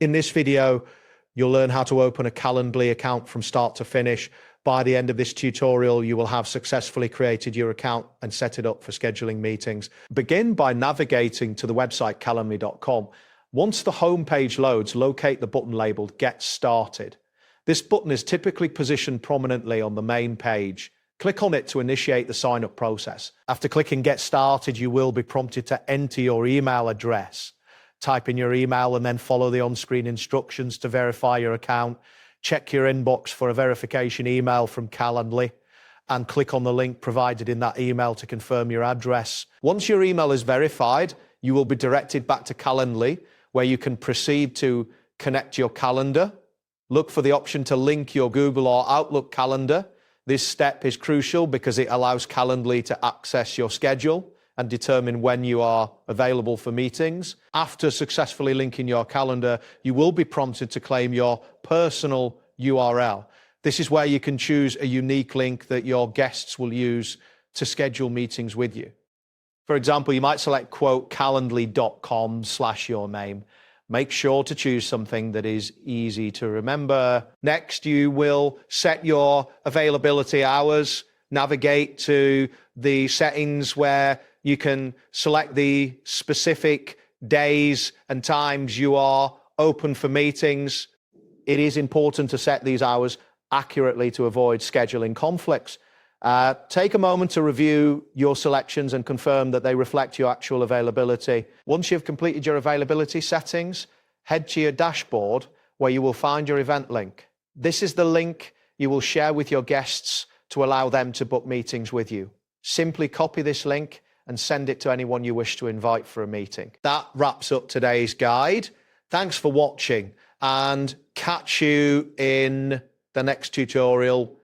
In this video, you'll learn how to open a Calendly account from start to finish. By the end of this tutorial, you will have successfully created your account and set it up for scheduling meetings. Begin by navigating to the website calendly.com. Once the home page loads, locate the button labeled Get Started. This button is typically positioned prominently on the main page. Click on it to initiate the sign-up process. After clicking Get Started, you will be prompted to enter your email address. Type in your email and then follow the on-screen instructions to verify your account. Check your inbox for a verification email from Calendly and click on the link provided in that email to confirm your address. Once your email is verified, you will be directed back to Calendly, where you can proceed to connect your calendar. Look for the option to link your Google or Outlook calendar. This step is crucial because it allows Calendly to access your schedule and determine when you are available for meetings. After successfully linking your calendar, you will be prompted to claim your personal URL. This is where you can choose a unique link that your guests will use to schedule meetings with you. For example, you might select, quote, calendly.com/your name. Make sure to choose something that is easy to remember. Next, you will set your availability hours, navigate to the settings where you can select the specific days and times you are open for meetings. It is important to set these hours accurately to avoid scheduling conflicts. Take a moment to review your selections and confirm that they reflect your actual availability. Once you've completed your availability settings, head to your dashboard where you will find your event link. This is the link you will share with your guests to allow them to book meetings with you. Simply copy this link and send it to anyone you wish to invite for a meeting. That wraps up today's guide. Thanks for watching and catch you in the next tutorial.